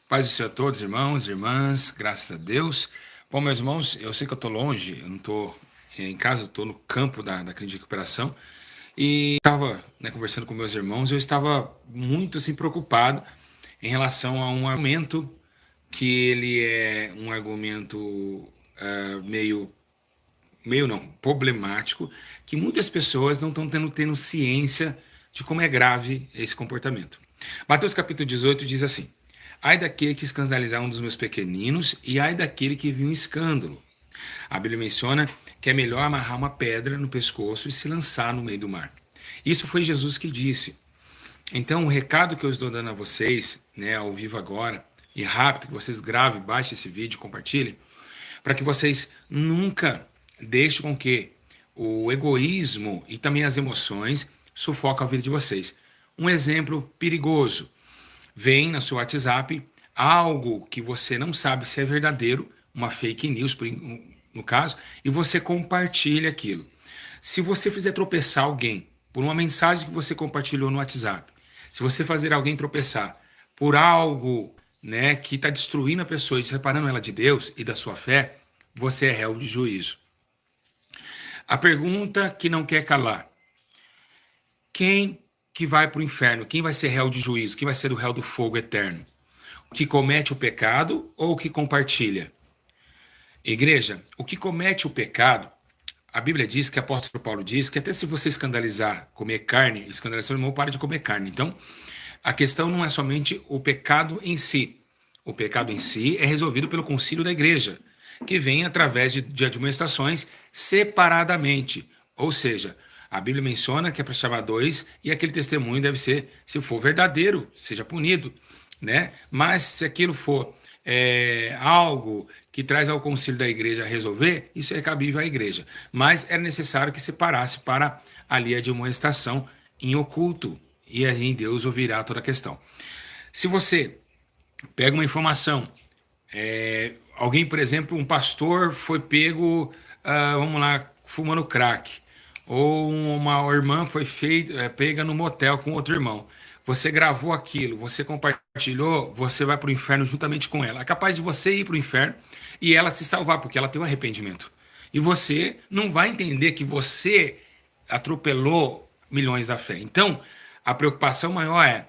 Paz do Senhor a todos, irmãos e irmãs, graças a Deus. Bom, meus irmãos, eu sei que eu estou longe, eu não estou em casa, estou no campo da clínica de recuperação. E estava conversando com meus irmãos, eu estava muito assim, preocupado em relação a um argumento que ele é um argumento meio não, problemático, que muitas pessoas não estão tendo ciência de como é grave esse comportamento. Mateus capítulo 18 diz assim: ai daquele que escandalizar um dos meus pequeninos, e ai daquele que viu um escândalo. A Bíblia menciona que é melhor amarrar uma pedra no pescoço e se lançar no meio do mar. Isso foi Jesus que disse. Então, o recado que eu estou dando a vocês, ao vivo agora, e rápido, que vocês gravem, baixem esse vídeo, compartilhem, para que vocês nunca deixem com que o egoísmo e também as emoções sufoquem a vida de vocês. Um exemplo perigoso: vem no seu WhatsApp algo que você não sabe se é verdadeiro, uma fake news, no caso, e você compartilha aquilo. Se você fizer tropeçar alguém por uma mensagem que você compartilhou no WhatsApp, se você fazer alguém tropeçar por algo que está destruindo a pessoa e separando ela de Deus e da sua fé, você é réu de juízo. A pergunta que não quer calar: quem que vai para o inferno? Quem vai ser réu de juízo? Quem vai ser o réu do fogo eterno? O que comete o pecado ou o que compartilha? Igreja, o que comete o pecado, a Bíblia diz, que o apóstolo Paulo diz, que até se você escandalizar, comer carne, escandalizar o irmão, para de comer carne. Então, a questão não é somente o pecado em si. O pecado em si é resolvido pelo concílio da igreja, que vem através de admoestações separadamente. Ou seja, a Bíblia menciona que é para chamar dois e aquele testemunho deve ser, se for verdadeiro, seja punido. Mas se aquilo for algo que traz ao concílio da igreja a resolver, isso é cabível à igreja. Mas é necessário que separasse para ali a admoestação em oculto, e aí Deus ouvirá toda a questão. Se você pega uma informação, alguém, por exemplo, um pastor foi pego, vamos lá, fumando crack, ou uma irmã foi pega no motel com outro irmão. Você gravou aquilo, você compartilhou, você vai para o inferno juntamente com ela. É capaz de você ir para o inferno e ela se salvar, porque ela tem um arrependimento. E você não vai entender que você atropelou milhões da fé. Então, a preocupação maior é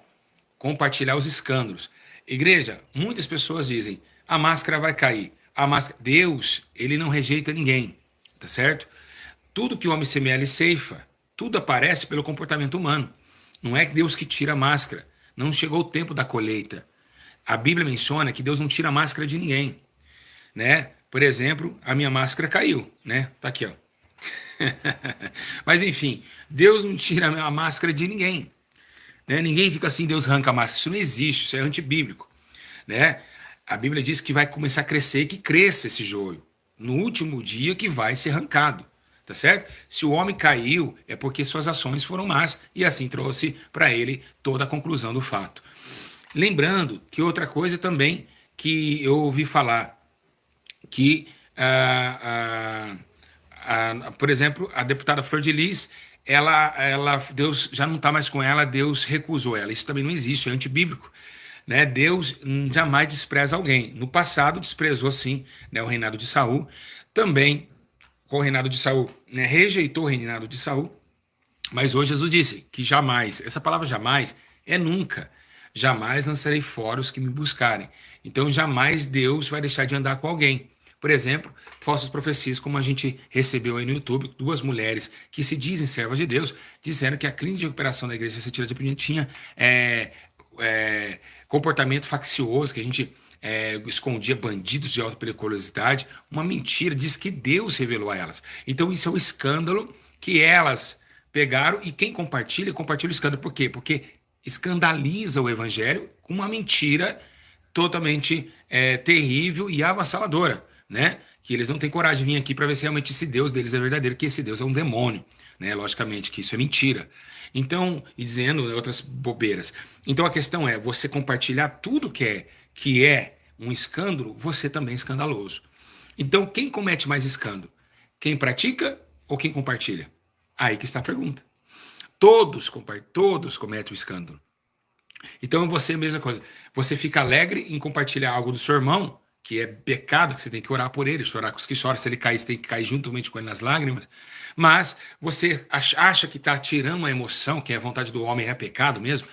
compartilhar os escândalos. Igreja, muitas pessoas dizem: a máscara vai cair. Deus, ele não rejeita ninguém, tá certo? Tudo que o homem semeia, ele ceifa. Tudo aparece pelo comportamento humano. Não é Deus que tira a máscara. Não chegou o tempo da colheita. A Bíblia menciona que Deus não tira a máscara de ninguém, Por exemplo, a minha máscara caiu, Tá aqui, ó. Mas enfim, Deus não tira a máscara de ninguém, Ninguém fica assim: Deus arranca a máscara. Isso não existe, isso é antibíblico, A Bíblia diz que vai começar a crescer e que cresça esse joio. No último dia que vai ser arrancado. Tá certo? Se o homem caiu, é porque suas ações foram más, e assim trouxe para ele toda a conclusão do fato. Lembrando que outra coisa também que eu ouvi falar, que, por exemplo, a deputada Flor de Lis, Deus já não está mais com ela, Deus recusou ela. Isso também não existe, é antibíblico. Deus jamais despreza alguém. No passado desprezou sim, o reinado de Saul. Também com o reinado de Saul, rejeitou o reinado de Saul, mas hoje Jesus disse que jamais, essa palavra jamais é nunca, jamais lançarei fora os que me buscarem. Então jamais Deus vai deixar de andar com alguém. Por exemplo, falsas profecias, como a gente recebeu aí no YouTube, duas mulheres que se dizem servas de Deus, disseram que a clínica de recuperação da igreja Santidade de Pinheiros tinha comportamento faccioso, que a gente escondia bandidos de alta periculosidade. Uma mentira, diz que Deus revelou a elas. Então isso é um escândalo que elas pegaram, e quem compartilha o escândalo. Por quê? Porque escandaliza o evangelho com uma mentira totalmente terrível e avassaladora, que eles não têm coragem de vir aqui para ver se realmente esse Deus deles é verdadeiro, que esse Deus é um demônio, logicamente que isso é mentira. Então, e dizendo outras bobeiras. Então a questão é você compartilhar tudo que é um escândalo, você também é escandaloso. Então, quem comete mais escândalo? Quem pratica ou quem compartilha? Aí que está a pergunta. Todos cometem o escândalo. Então você, mesma coisa, você fica alegre em compartilhar algo do seu irmão, que é pecado, que você tem que orar por ele, chorar com os que choram, se ele cair, você tem que cair juntamente com ele nas lágrimas, mas você acha que está tirando uma emoção, que é a vontade do homem é pecado mesmo.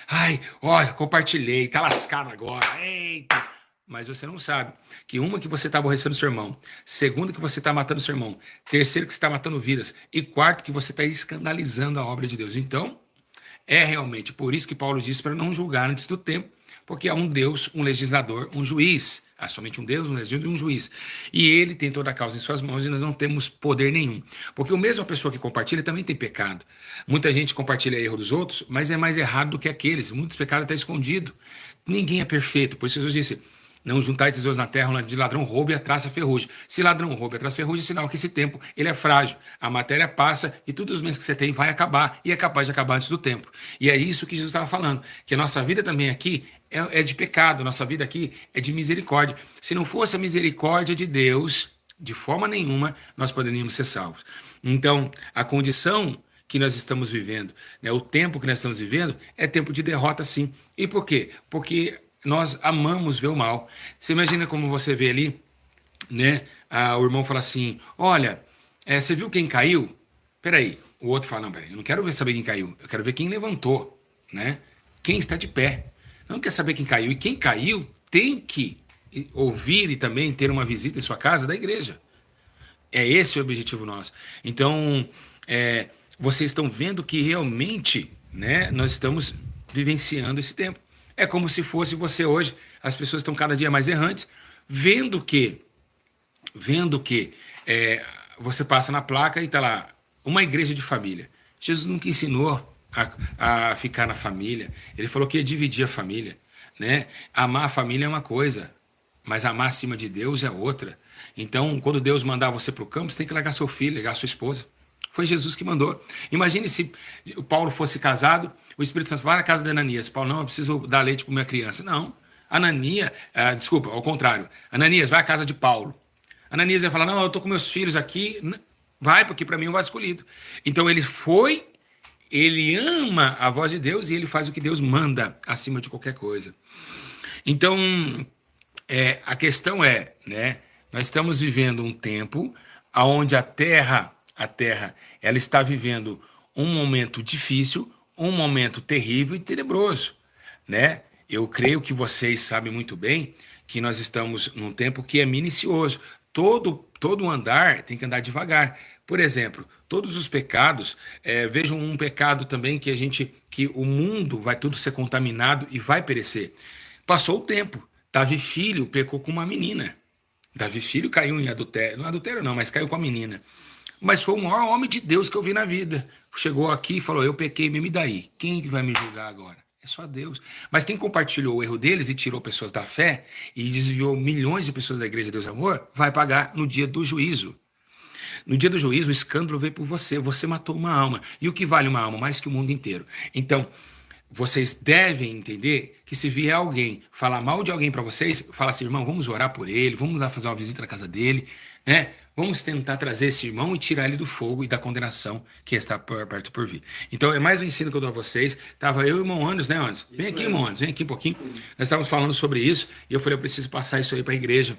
Ai, olha, compartilhei, tá lascado agora, eita. Mas você não sabe que uma, que você está aborrecendo seu irmão, segundo, que você está matando seu irmão, terceiro, que você está matando vidas, e quarto, que você está escandalizando a obra de Deus. Então, é realmente por isso que Paulo disse para não julgar antes do tempo, porque há um Deus, um legislador, um juiz. Há somente um Deus, um legislador e um juiz. E ele tem toda a causa em suas mãos e nós não temos poder nenhum. Porque o mesmo pessoa que compartilha também tem pecado. Muita gente compartilha erro dos outros, mas é mais errado do que aqueles. Muitos pecados estão escondidos. Ninguém é perfeito. Por isso Jesus disse: não juntai tesouros na terra onde ladrão rouba e a traça ferrugem. Se ladrão rouba e a traça ferrugem, é sinal que esse tempo ele é frágil. A matéria passa e todos os bens que você tem vai acabar. E é capaz de acabar antes do tempo. E é isso que Jesus estava falando. Que a nossa vida também aqui é de pecado. Nossa vida aqui é de misericórdia. Se não fosse a misericórdia de Deus, de forma nenhuma, nós poderíamos ser salvos. Então, a condição que nós estamos vivendo, né, o tempo que nós estamos vivendo, é tempo de derrota, sim. E por quê? Porque nós amamos ver o mal. Você imagina como você vê ali, né? O irmão fala assim: olha, você viu quem caiu? Peraí. O outro fala: não, peraí, eu não quero saber quem caiu, eu quero ver quem levantou, né? Quem está de pé. Não quer saber quem caiu. E quem caiu tem que ouvir e também ter uma visita em sua casa da igreja. É esse o objetivo nosso. Então, vocês estão vendo que realmente, né, nós estamos vivenciando esse tempo. É como se fosse você hoje. As pessoas estão cada dia mais errantes, vendo que você passa na placa e está lá, uma igreja de família. Jesus nunca ensinou a ficar na família. Ele falou que ia dividir a família, né? Amar a família é uma coisa, mas amar acima de Deus é outra. Então, quando Deus mandar você para o campo, você tem que largar seu filho, largar sua esposa. Foi Jesus que mandou. Imagine se o Paulo fosse casado, o Espírito Santo vai na casa de Ananias. Paulo: não, eu preciso dar leite para minha criança. Não. Ananias, desculpa, ao contrário. Ananias, vai à casa de Paulo. Ananias ia falar: não, eu estou com meus filhos aqui. Vai, porque para mim é um vaso escolhido. Então ele foi, ele ama a voz de Deus e ele faz o que Deus manda acima de qualquer coisa. Então, a questão é, né? Nós estamos vivendo um tempo onde a terra, ela está vivendo um momento difícil, um momento terrível e tenebroso, né? Eu creio que vocês sabem muito bem que nós estamos num tempo que é minucioso. Todo andar tem que andar devagar. Por exemplo, todos os pecados, vejam um pecado também que o mundo vai tudo ser contaminado e vai perecer. Passou o tempo. Davi filho pecou com uma menina. Davi filho caiu em adultério. Não adultério não, mas caiu com a menina. Mas foi o maior homem de Deus que eu vi na vida. Chegou aqui e falou: eu pequei mesmo, e daí? Quem que vai me julgar agora? É só Deus. Mas quem compartilhou o erro deles e tirou pessoas da fé e desviou milhões de pessoas da Igreja Deus Amor, vai pagar no dia do juízo. No dia do juízo, o escândalo veio por você. Você matou uma alma. E o que vale uma alma? Mais que o mundo inteiro. Então, vocês devem entender que se vier alguém falar mal de alguém para vocês, fala assim: irmão, vamos orar por ele, vamos lá fazer uma visita na casa dele, né? Vamos tentar trazer esse irmão e tirar ele do fogo e da condenação que está perto por vir. Então, é mais um ensino que eu dou a vocês. Tava eu e o irmão Anderson, né, Anderson? Vem aqui, irmão Anderson, vem aqui um pouquinho. Nós estávamos falando sobre isso e eu falei: eu preciso passar isso aí para a igreja,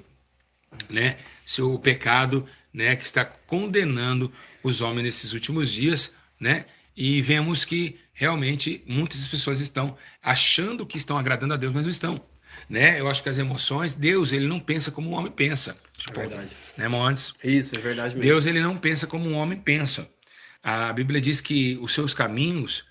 né? Seu pecado, né, que está condenando os homens nesses últimos dias, né? E vemos que realmente muitas pessoas estão achando que estão agradando a Deus, mas não estão, né? Eu acho que as emoções, Deus, ele não pensa como o homem pensa. É verdade. Né, Montes? Isso, é verdade mesmo. Deus, ele não pensa como um homem pensa. A Bíblia diz que os seus caminhos,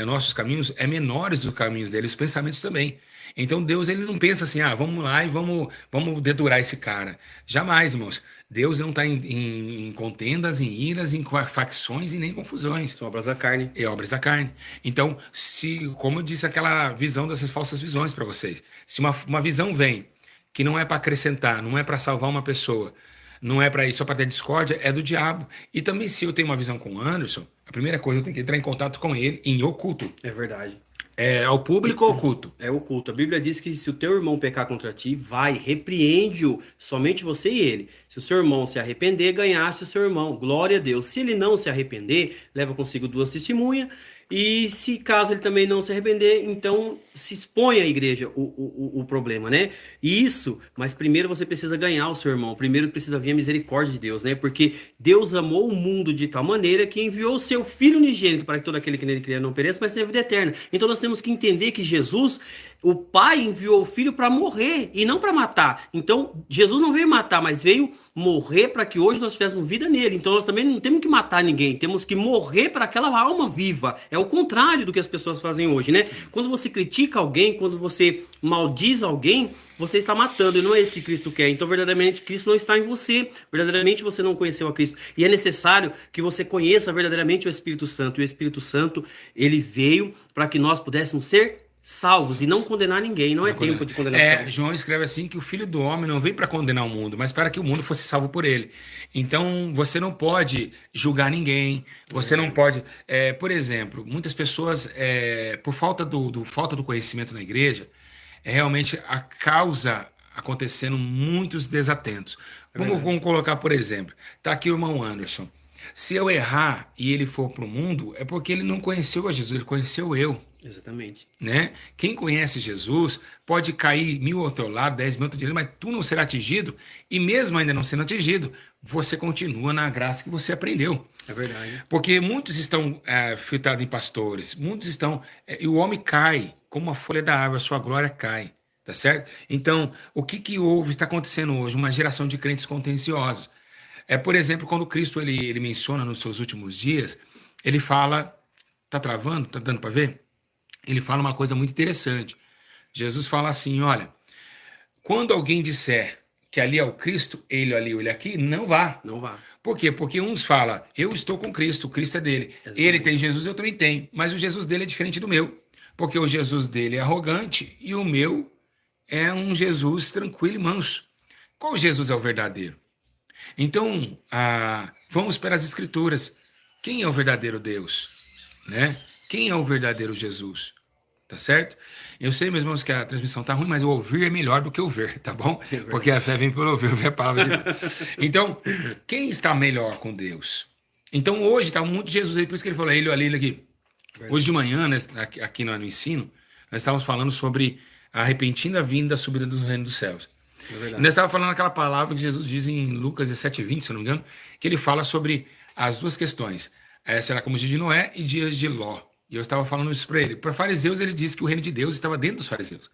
nossos caminhos, menores dos caminhos dele, os pensamentos também. Então Deus, ele não pensa assim: vamos lá e vamos dedurar esse cara. Jamais, irmãos. Deus não está em contendas, em iras, em facções e nem confusões. São obras da carne. É obras da carne. Então, como eu disse, aquela visão dessas falsas visões para vocês. Se uma visão vem que não é para acrescentar, não é para salvar uma pessoa, não é para ir só para ter discórdia, é do diabo. E também, se eu tenho uma visão com o Anderson, a primeira coisa, eu tenho que entrar em contato com ele em oculto. É verdade. É ao público ou oculto? É oculto. A Bíblia diz que se o teu irmão pecar contra ti, vai, repreende-o, somente você e ele. Se o seu irmão se arrepender, ganhaste o seu irmão. Glória a Deus. Se ele não se arrepender, leva consigo 2 testemunhas E se caso ele também não se arrepender, então se expõe à igreja o problema, né? Isso, mas primeiro você precisa ganhar o seu irmão, primeiro precisa vir a misericórdia de Deus, né? Porque Deus amou o mundo de tal maneira que enviou o seu Filho unigênito para que todo aquele que nele crer não pereça, mas tenha vida eterna. Então nós temos que entender que Jesus, o Pai enviou o Filho para morrer e não para matar. Então Jesus não veio matar, mas veio morrer para que hoje nós tivéssemos vida nele. Então nós também não temos que matar ninguém, temos que morrer para aquela alma viva. É o contrário do que as pessoas fazem hoje, né? Quando você critica alguém, quando você maldiz alguém, você está matando, e não é isso que Cristo quer. Então, verdadeiramente, Cristo não está em você. Verdadeiramente, você não conheceu a Cristo. E é necessário que você conheça verdadeiramente o Espírito Santo. E o Espírito Santo, ele veio para que nós pudéssemos ser salvos e não condenar ninguém. Não é tempo de condenação. João escreve assim que o Filho do Homem não veio para condenar o mundo, mas para que o mundo fosse salvo por ele. Então, você não pode julgar ninguém, você não pode... por exemplo, muitas pessoas, por falta do conhecimento na igreja, é realmente a causa acontecendo muitos desatentos. Vamos colocar, por exemplo, tá aqui o irmão Anderson. Se eu errar e ele for para o mundo, é porque ele não conheceu a Jesus, ele conheceu eu. Exatamente. Né? Quem conhece Jesus pode cair 1000 ao teu lado, 10.000 ao teu direito, mas tu não será atingido, e mesmo ainda não sendo atingido, você continua na graça que você aprendeu. É verdade. Porque muitos estão filtrados em pastores, muitos estão, e o homem cai, como a folha da árvore, a sua glória cai, tá certo? Então, o que houve, está acontecendo hoje? Uma geração de crentes contenciosos. Por exemplo, quando Cristo ele menciona nos seus últimos dias, ele fala, tá travando? Tá dando para ver? Ele fala uma coisa muito interessante. Jesus fala assim, olha, quando alguém disser que ali é o Cristo, ele ali ou ele aqui, não vá. Não vá. Por quê? Porque uns falam, eu estou com Cristo, o Cristo é dele. Exatamente. Ele tem Jesus, eu também tenho. Mas o Jesus dele é diferente do meu. Porque o Jesus dele é arrogante e o meu é um Jesus tranquilo e manso. Qual Jesus é o verdadeiro? Então, vamos para as Escrituras. Quem é o verdadeiro Deus? Né? Quem é o verdadeiro Jesus? Tá certo? Eu sei, meus irmãos, que a transmissão tá ruim, mas o ouvir é melhor do que o ver, tá bom? Porque a fé vem pelo ouvir a palavra de Deus. Então, quem está melhor com Deus? Então, hoje tá muito Jesus aí, por isso que ele falou, ele ali, ele aqui. Hoje de manhã, né, aqui no ensino, nós estávamos falando sobre a repentina vinda da subida do reino dos céus. E nós estávamos falando aquela palavra que Jesus diz em Lucas 17:20, se eu não me engano, que ele fala sobre as duas questões. Será como os dias de Noé e dias de Ló. E eu estava falando isso para ele. Para fariseus, ele disse que o reino de Deus estava dentro dos fariseus.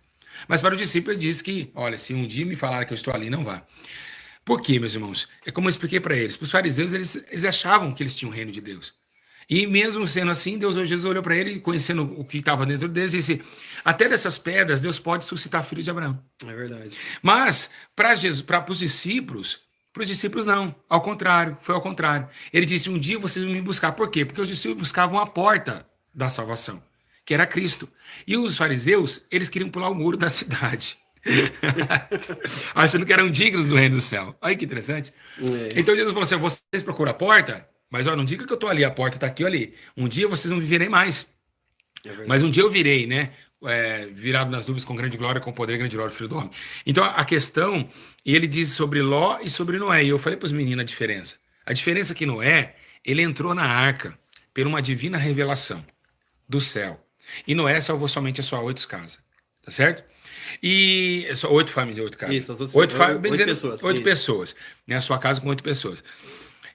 Mas para os discípulos, ele disse que, olha, se um dia me falar que eu estou ali, não vá. Por quê, meus irmãos? É como eu expliquei para eles. Para os fariseus, eles achavam que eles tinham o reino de Deus. E mesmo sendo assim, Jesus olhou para ele, conhecendo o que estava dentro deles, e disse, até dessas pedras, Deus pode suscitar filhos de Abraão. É verdade. Mas, para os discípulos não, ao contrário, foi ao contrário. Ele disse, um dia vocês vão me buscar. Por quê? Porque os discípulos buscavam a porta da salvação, que era Cristo. E os fariseus, eles queriam pular o muro da cidade, achando que eram dignos do reino do céu. Olha que interessante. Então Jesus falou assim, vocês procuram a porta, mas não diga que eu estou ali, a porta está aqui ou ali. Um dia vocês não viverem mais. Mas um dia eu virei, né? Virado nas nuvens com grande glória, com poder e grande glória do Filho do Homem. Então a questão, e ele diz sobre Ló e sobre Noé, e eu falei para os meninos a diferença. A diferença é que Noé, ele entrou na arca por uma divina revelação do céu. E Noé salvou somente as suas 8 casas, tá certo? E só 8 famílias, 8 casas. Isso, as outras 8 pessoas. 8 pessoas, né? A sua casa com 8 pessoas.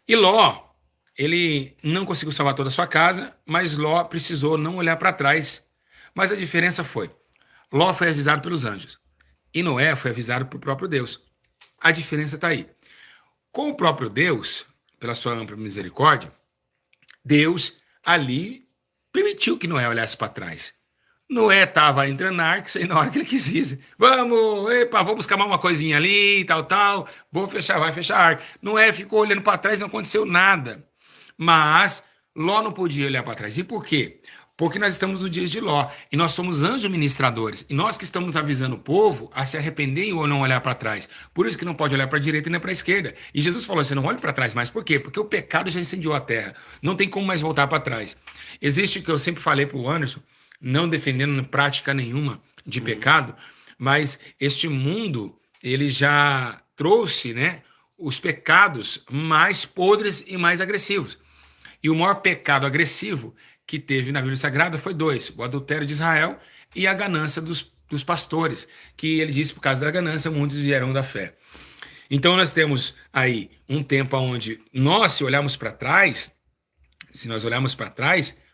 E Ló, ele não conseguiu salvar toda a sua casa, mas Ló precisou não olhar para trás. Mas a diferença foi, Ló foi avisado pelos anjos e Noé foi avisado pelo próprio Deus. A diferença está aí. Com o próprio Deus, pela sua ampla misericórdia, Deus ali permitiu que Noé olhasse para trás. Noé estava entrando na arca, saindo na hora que ele quisesse. Vou buscar mais uma coisinha ali, tal, vai fechar a arca. Noé ficou olhando para trás, não aconteceu nada. Mas Ló não podia olhar para trás. E por quê? Porque nós estamos nos dias de Ló, e nós somos anjos ministradores, e nós que estamos avisando o povo a se arrepender ou não olhar para trás. Por isso que não pode olhar para a direita e nem para a esquerda. E Jesus falou assim, não olhe para trás mais. Por quê? Porque o pecado já incendiou a terra. Não tem como mais voltar para trás. Existe o que eu sempre falei para o Anderson, não defendendo prática nenhuma de pecado, mas este mundo, ele já trouxe, né, os pecados mais podres e mais agressivos. E o maior pecado agressivo que teve na Bíblia Sagrada foi dois: o adultério de Israel e a ganância dos pastores, que ele disse por causa da ganância muitos vieram da fé. Então nós temos aí um tempo onde nós, se olharmos para trás,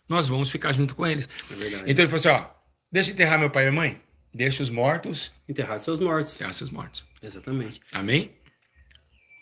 nós vamos ficar junto com eles. É verdade. Então ele falou assim, ó, deixa eu enterrar meu pai e minha mãe, deixa os mortos Enterrar seus mortos. enterrar seus mortos. Exatamente. Amém?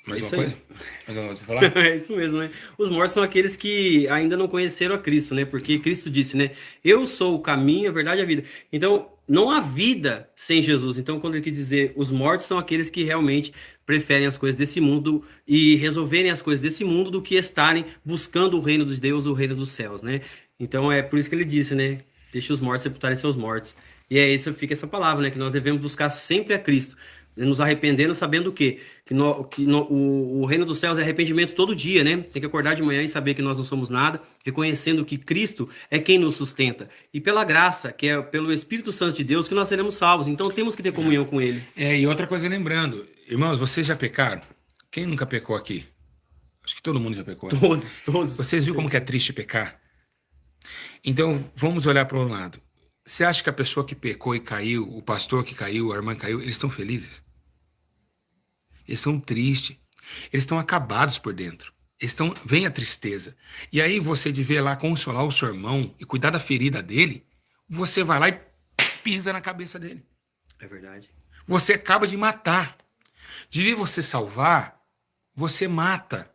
Mais É uma isso coisa? aí. Mais uma coisa pra falar? É isso mesmo, né? Os mortos são aqueles que ainda não conheceram a Cristo, né? Porque Cristo disse, né? Eu sou o caminho, a verdade e a vida. Então, não há vida sem Jesus. Então, quando ele quis dizer os mortos são aqueles que realmente preferem as coisas desse mundo e resolverem as coisas desse mundo do que estarem buscando o reino dos deuses, o reino dos céus, né? Então, é por isso que ele disse, né? Deixe os mortos sepultarem seus mortos. E é isso, fica essa palavra, né? Que nós devemos buscar sempre a Cristo. Nos arrependendo, sabendo o quê? O reino dos céus é arrependimento todo dia, né? Tem que acordar de manhã e saber que nós não somos nada, reconhecendo que Cristo é quem nos sustenta. E pela graça, que é pelo Espírito Santo de Deus, que nós seremos salvos. Então temos que ter comunhão com Ele. E outra coisa, lembrando, irmãos, vocês já pecaram? Quem nunca pecou aqui? Acho que todo mundo já pecou. Né? Todos. Vocês viram como que é triste pecar? Então, vamos olhar para um lado. Você acha que a pessoa que pecou e caiu, o pastor que caiu, a irmã que caiu, eles estão felizes? Eles estão tristes. Eles estão acabados por dentro. Vem a tristeza. E aí você devia lá consolar o seu irmão e cuidar da ferida dele, você vai lá e pisa na cabeça dele. É verdade. Você acaba de matar. Devia você salvar, você mata.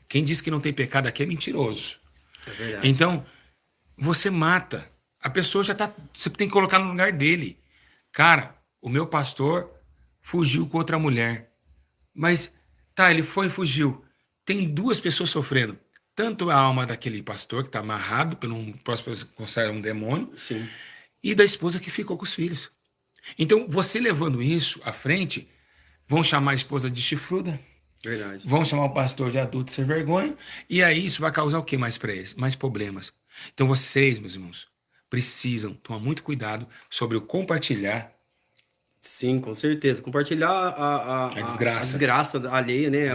Quem diz que não tem pecado aqui é mentiroso. É verdade. Então, você mata. A pessoa já tá. Você tem que colocar no lugar dele. Cara, o meu pastor fugiu com outra mulher. Mas, tá, ele foi e fugiu. Tem duas pessoas sofrendo. Tanto a alma daquele pastor que está amarrado por um demônio. Sim. E da esposa que ficou com os filhos. Então, você levando isso à frente, vão chamar a esposa de chifruda. Verdade. Vão chamar o pastor de adulto sem vergonha. E aí isso vai causar o que mais para eles? Mais problemas. Então, vocês, meus irmãos, precisam tomar muito cuidado sobre o compartilhar. Sim, com certeza. Compartilhar a desgraça alheia, né?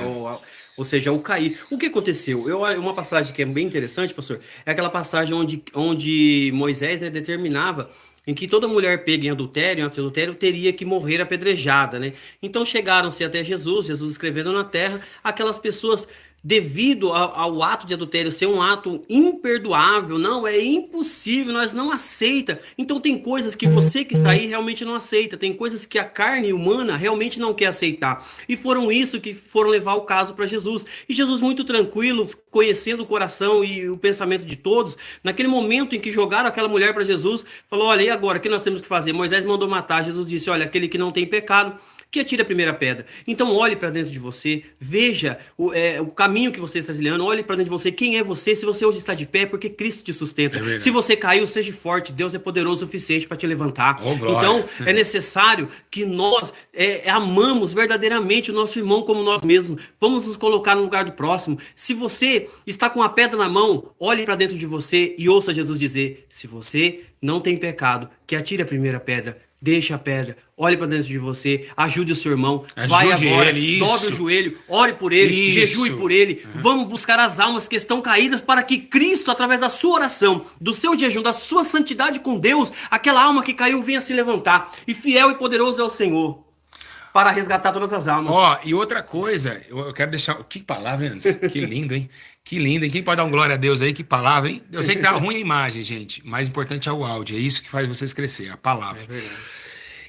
Ou seja, o cair. O que aconteceu? Uma passagem que é bem interessante, pastor, é aquela passagem onde Moisés, né, determinava em que toda mulher pega em adultério teria que morrer apedrejada, né? Então chegaram-se até Jesus escrevendo na terra, aquelas pessoas, devido ao ato de adultério ser um ato imperdoável, não, é impossível, nós não aceita. Então tem coisas que você que está aí realmente não aceita, tem coisas que a carne humana realmente não quer aceitar. E foram isso que foram levar o caso para Jesus. E Jesus, muito tranquilo, conhecendo o coração e o pensamento de todos, naquele momento em que jogaram aquela mulher para Jesus, falou, olha, e agora, o que nós temos que fazer? Moisés mandou matar, Jesus disse, olha, aquele que não tem pecado, que atire a primeira pedra. Então olhe para dentro de você, veja o caminho que você está trilhando, olhe para dentro de você, quem é você, se você hoje está de pé, é porque Cristo te sustenta. Se você caiu, seja forte, Deus é poderoso o suficiente para te levantar. Então é necessário que nós amamos verdadeiramente o nosso irmão como nós mesmos. Vamos nos colocar no lugar do próximo. Se você está com a pedra na mão, olhe para dentro de você e ouça Jesus dizer, se você não tem pecado, que atire a primeira pedra. Deixa a pedra, olhe para dentro de você, ajude o seu irmão, vai agora, dobre o joelho, ore por ele, jejue por ele. Vamos buscar as almas que estão caídas para que Cristo, através da sua oração, do seu jejum, da sua santidade com Deus, aquela alma que caiu venha se levantar. E fiel e poderoso é o Senhor para resgatar todas as almas. E outra coisa, eu quero deixar... Que palavra, hein, Anderson? Que lindo, hein? Que lindo, hein? Quem pode dar um glória a Deus aí? Que palavra, hein? Eu sei que tá ruim a imagem, gente. Mais importante é o áudio. É isso que faz vocês crescer, a palavra. É verdade.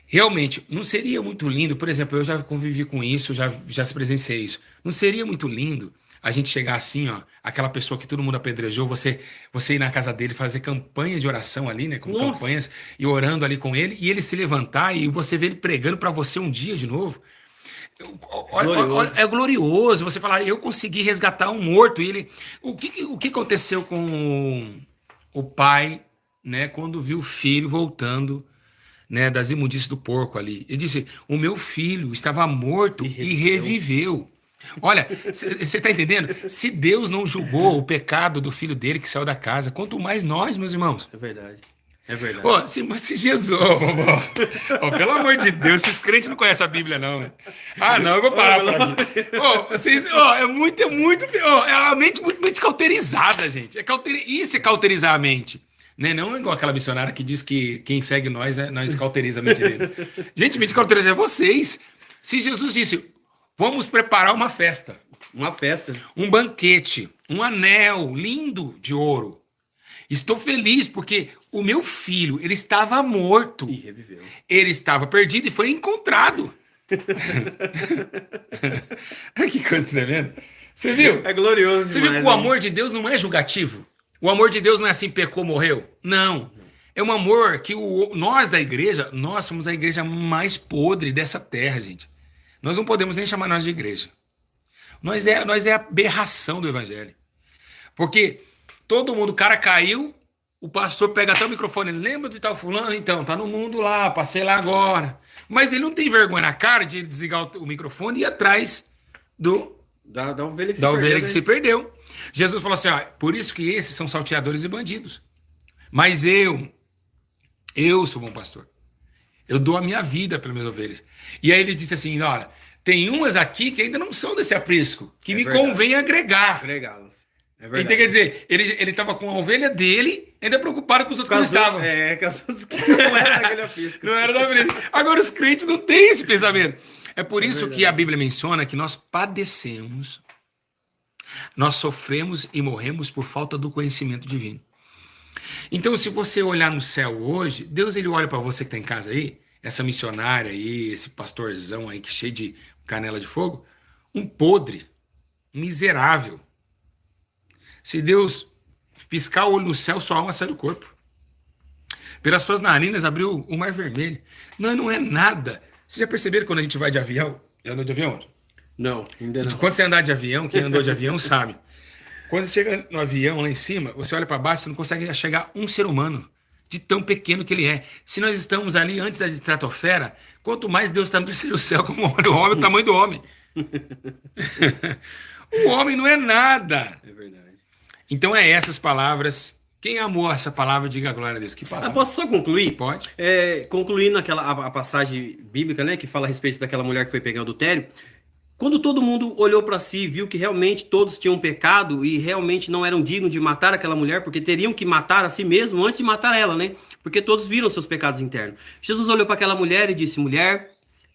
Realmente, não seria muito lindo... Por exemplo, eu já convivi com isso, já se presenciei isso. Não seria muito lindo a gente chegar assim, ó, aquela pessoa que todo mundo apedrejou, você ir na casa dele, fazer campanha de oração ali, né? Com campanhas, e orando ali com ele, e ele se levantar e você ver ele pregando para você um dia de novo. É glorioso você falar, eu consegui resgatar um morto. E ele, o que aconteceu com o pai, né, quando viu o filho voltando, né, das imundícies do porco ali? Ele disse, o meu filho estava morto e reviveu. Olha, você está entendendo? Se Deus não julgou o pecado do filho dele que saiu da casa, quanto mais nós, meus irmãos. É verdade. É verdade. Ô, se Jesus, pelo amor de Deus, se os crentes não conhecem a Bíblia, não. Né? Ah, não, eu vou parar por aqui. É a mente muito cauterizada, gente. Isso é cauterizar a mente. Né? Não é igual aquela missionária que diz que quem segue nós cauteriza a mente dele. Gente, mente cauteriza é vocês. Se Jesus disse, vamos preparar uma festa. Uma festa. Um banquete, um anel lindo de ouro. Estou feliz porque o meu filho, ele estava morto. E reviveu. Ele estava perdido e foi encontrado. Que coisa tremenda. Você viu? É glorioso Você demais, viu que o né? amor de Deus não é julgativo? O amor de Deus não é assim, pecou, morreu. Não. É um amor que nós da igreja, nós somos a igreja mais podre dessa terra, gente. Nós não podemos nem chamar nós de igreja. Nós é a aberração do evangelho. Porque todo mundo, o cara caiu, o pastor pega até o microfone, lembra de tal fulano? Então, tá no mundo lá, passei lá agora. Mas ele não tem vergonha na cara de desligar o microfone e ir atrás da ovelha que se perdeu. Jesus falou assim, por isso que esses são salteadores e bandidos. Mas eu sou bom pastor. Eu dou a minha vida pelas minhas ovelhas. E aí ele disse assim, olha, tem umas aqui que ainda não são desse aprisco, que me convém agregar. Agregá-las. É verdade. Então, quer dizer, ele estava com a ovelha dele, ainda preocupado com os outros que não estavam. Com os outros que não era daquele aprisco. Não era da aprisco. Agora, os crentes não têm esse pensamento. É por isso que a Bíblia menciona que nós padecemos, nós sofremos e morremos por falta do conhecimento divino. Então, se você olhar no céu hoje, Deus ele olha para você que está em casa aí, essa missionária aí, esse pastorzão aí que cheio de canela de fogo, um podre, um miserável. Se Deus piscar o olho no céu, sua alma sai do corpo. Pelas suas narinas abriu o mar vermelho. Não é nada. Vocês já perceberam quando a gente vai de avião? Já andou de avião? Não, ainda não. Quando você andar de avião, quem andou de avião sabe. Quando você chega no avião lá em cima, você olha para baixo, você não consegue chegar um ser humano, de tão pequeno que ele é. Se nós estamos ali antes da estratosfera, quanto mais Deus está no terceiro céu, como o homem, o tamanho do homem. O homem não é nada. É verdade. Então é essas palavras. Quem amou essa palavra, diga a glória a Deus. Que palavra? Posso só concluir? Pode. Concluindo a passagem bíblica, né, que fala a respeito daquela mulher que foi pegar adultério. Quando todo mundo olhou para si e viu que realmente todos tinham pecado e realmente não eram dignos de matar aquela mulher, porque teriam que matar a si mesmo antes de matar ela, né? Porque todos viram seus pecados internos. Jesus olhou para aquela mulher e disse, mulher,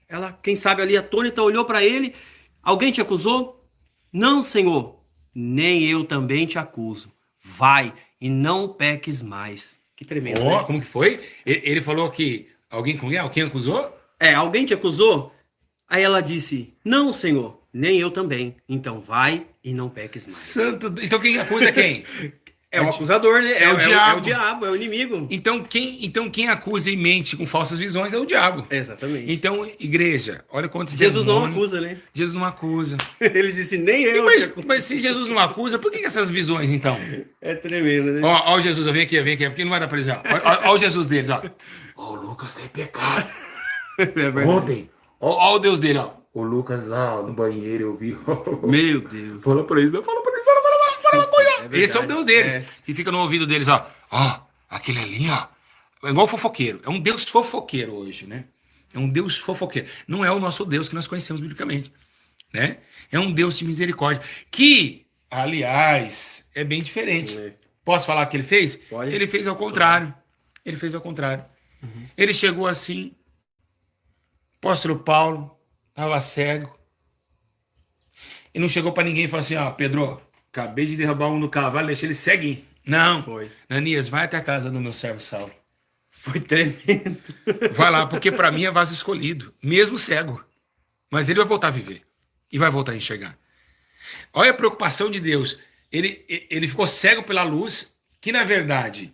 ela, quem sabe ali atônita, olhou para ele, alguém te acusou? Não, Senhor, nem eu também te acuso. Vai e não peques mais. Que tremendo, né? Como que foi? Ele falou que alguém acusou? Alguém te acusou? Aí ela disse, não, Senhor, nem eu também. Então vai e não peques mais. Santo... Então quem acusa é quem? É o acusador, né? É o diabo. É o diabo, é o inimigo. Então quem acusa e mente com falsas visões é o diabo. Exatamente. Então, igreja, olha quantos Jesus demônios... não acusa, né? Jesus não acusa. Ele disse, nem eu. Mas se Jesus não acusa, por que essas visões, então? É tremendo, né? Ó o Jesus, vem aqui, porque não vai dar pra eles. Ó o Jesus deles, ó. Ó, o Lucas tem pecado. É verdade. Ontem. Ó o Deus dele, ó. O Lucas lá no banheiro, eu vi. Meu Deus. Fala pra eles, fala uma coisa. Esse é o Deus deles, que fica no ouvido deles, ó. Ó, aquele ali, ó. É igual fofoqueiro. É um Deus fofoqueiro hoje, né? É um Deus fofoqueiro. Não é o nosso Deus que nós conhecemos biblicamente, né? É um Deus de misericórdia. Que, aliás, é bem diferente. Posso falar o que ele fez? Pode. Ele fez ao contrário. Ele fez ao contrário. Ele chegou assim. Apóstolo Paulo estava cego. E não chegou para ninguém e falou assim, ó, Pedro, acabei de derrubar um do cavalo, deixei ele ceguinho. Não. Foi. Ananias, vai até a casa do meu servo Saulo. Foi tremendo. Vai lá, porque para mim é vaso escolhido, mesmo cego. Mas ele vai voltar a viver. E vai voltar a enxergar. Olha a preocupação de Deus. Ele ficou cego pela luz, que na verdade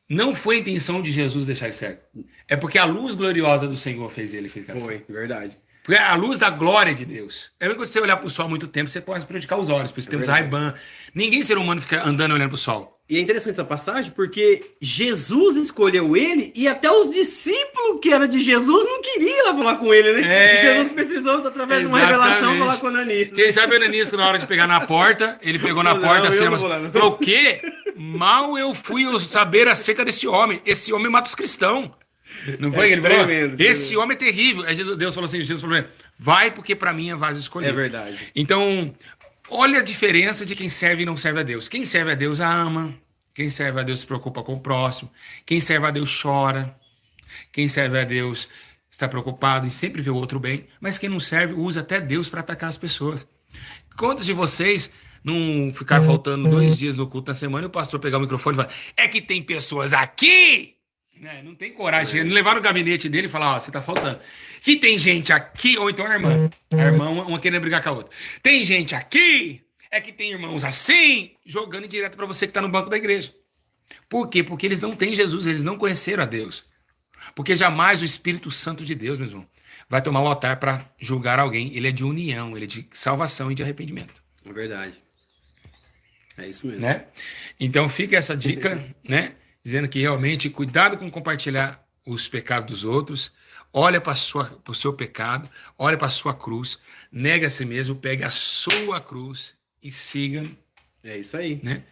não foi a intenção de Jesus deixar ele cego. É porque a luz gloriosa do Senhor fez ele ficar cego. Foi, verdade. Porque é a luz da glória de Deus. É mesmo que você olhar para o sol há muito tempo, você pode prejudicar os olhos. Por isso temos Ray-Ban. Ninguém, ser humano, fica andando olhando para o sol. E é interessante essa passagem porque Jesus escolheu ele e até os discípulos que eram de Jesus não queriam ir lá falar com ele, né? E Jesus precisou, através de uma revelação, falar com Ananias. Quem sabe Ananias, na hora de pegar na porta, ele pegou na porta assim, falou, o quê? Mal eu fui saber acerca desse homem. Esse homem mata os cristãos. Não foi? Ele falou, esse homem é terrível. Aí Deus falou assim, Jesus falou, vai porque para mim é vaso escolhido. É verdade. Então, olha a diferença de quem serve e não serve a Deus. Quem serve a Deus ama. Quem serve a Deus se preocupa com o próximo. Quem serve a Deus chora. Quem serve a Deus está preocupado e sempre vê o outro bem. Mas quem não serve usa até Deus para atacar as pessoas. Quantos de vocês não ficar faltando 2 dias no culto na semana e o pastor pegar o microfone e falar, é que tem pessoas aqui... Não tem coragem. Não levar no gabinete dele e falar, ó, você tá faltando. Que tem gente aqui, ou então a irmã, uma querendo brigar com a outra. Tem gente aqui, é que tem irmãos assim, jogando direto para você que tá no banco da igreja. Por quê? Porque eles não têm Jesus, eles não conheceram a Deus. Porque jamais o Espírito Santo de Deus, meu irmão, vai tomar o altar para julgar alguém. Ele é de união, ele é de salvação e de arrependimento. É verdade. É isso mesmo. Né? Então fica essa dica, né? Dizendo que realmente, cuidado com compartilhar os pecados dos outros, olha para o seu pecado, olha para a sua cruz, nega a si mesmo, pegue a sua cruz e siga. É isso aí. Né?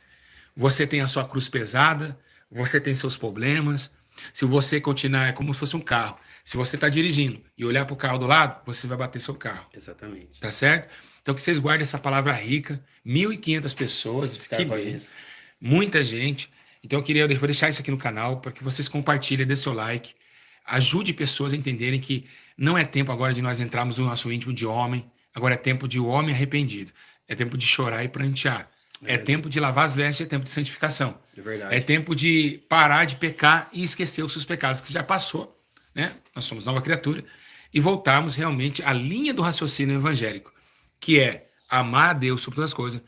Você tem a sua cruz pesada, você tem seus problemas. Se você continuar, é como se fosse um carro. Se você está dirigindo e olhar para o carro do lado, você vai bater seu carro. Exatamente. Tá certo? Então que vocês guardem essa palavra rica. 1.500 pessoas ficaram com a gente. Muita gente. Então eu vou deixar isso aqui no canal para que vocês compartilhem, dê seu like, ajude pessoas a entenderem que não é tempo agora de nós entrarmos no nosso íntimo de homem, agora é tempo de homem arrependido, é tempo de chorar e prantear, é tempo de lavar as vestes, é tempo de santificação, é tempo de parar de pecar e esquecer os seus pecados, que já passou, né? Nós somos nova criatura, e voltarmos realmente à linha do raciocínio evangélico, que é amar a Deus sobre todas as coisas,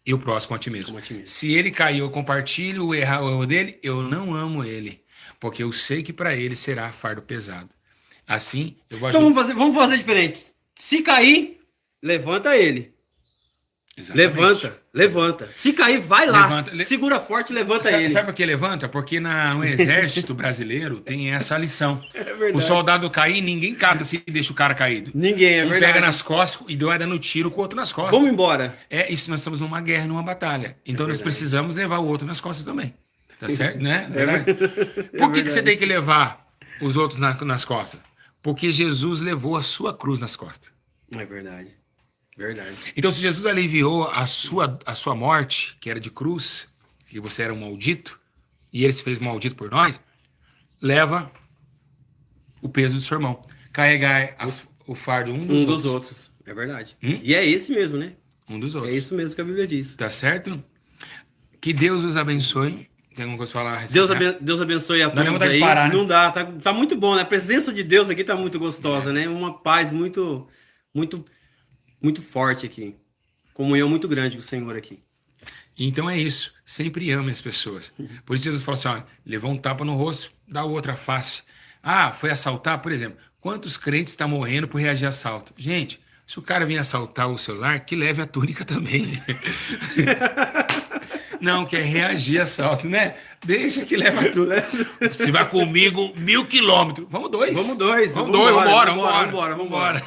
e o próximo a ti mesmo. Se ele caiu, eu compartilho o erro dele, eu não amo ele. Porque eu sei que para ele será fardo pesado. Assim, eu vou ajudar. Então vamos fazer diferente. Se cair, levanta ele. Exatamente. Levanta. Se cair, vai lá. Segura forte, levanta ele. Sabe por que levanta? Porque no exército brasileiro tem essa lição. É verdade. O soldado cair, ninguém cata se deixa o cara caído. Ninguém, é verdade. Pega nas costas e dá dando tiro com o outro nas costas. Vamos embora. É isso, nós estamos numa guerra, numa batalha. Então nós precisamos levar o outro nas costas também. Tá certo, né? Por que você tem que levar os outros nas costas? Porque Jesus levou a sua cruz nas costas. É verdade. Verdade. Então, se Jesus aliviou a sua morte, que era de cruz, que você era um maldito, e ele se fez maldito por nós, leva o peso do seu irmão. Carregar o fardo um dos outros. É verdade. E é esse mesmo, né? Um dos outros. É isso mesmo que a Bíblia diz. Tá certo? Que Deus os abençoe. Tem alguma coisa pra falar? Deus abençoe a todos aí. Parar, né? Não dá, tá muito bom, né? A presença de Deus aqui tá muito gostosa, né? Uma paz muito forte aqui. Comunhão muito grande com o Senhor aqui. Então é isso. Sempre ame as pessoas. Por isso Jesus falou assim, olha, levou um tapa no rosto, dá outra face. Ah, foi assaltar, por exemplo. Quantos crentes estão morrendo por reagir a assalto? Gente, se o cara vir assaltar o celular, que leve a túnica também. Não, quer reagir a assalto, né? Deixa que leva tudo. Se vai comigo 1.000 quilômetros. Vamos dois. Vambora.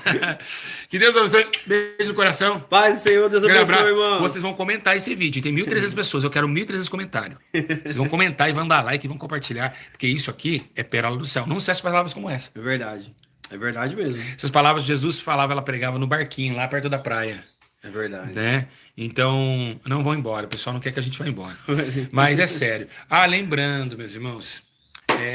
Que Deus abençoe. Beijo no coração. Paz do Senhor, Deus abençoe, irmão. Vocês vão comentar esse vídeo. Tem 1.300 pessoas. Eu quero 1.300 comentários. Vocês vão comentar e vão dar like e vão compartilhar. Porque isso aqui é pérola do céu. Não se acha palavras como essa. É verdade. É verdade mesmo. Essas palavras Jesus falava, ela pregava no barquinho, lá perto da praia. É verdade. Né? Então, não vão embora. O pessoal não quer que a gente vá embora. Mas é sério. Lembrando, meus irmãos,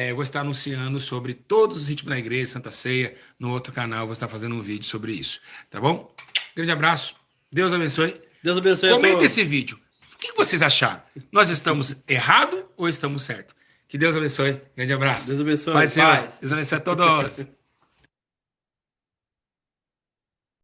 eu vou estar anunciando sobre todos os ritmos da igreja, Santa Ceia, no outro canal. Eu vou estar fazendo um vídeo sobre isso. Tá bom? Grande abraço. Deus abençoe. Deus abençoe a todos. Comenta esse vídeo. O que vocês acharam? Nós estamos errados ou estamos certos? Que Deus abençoe. Grande abraço. Deus abençoe. Pai do Senhor. Deus abençoe a todos.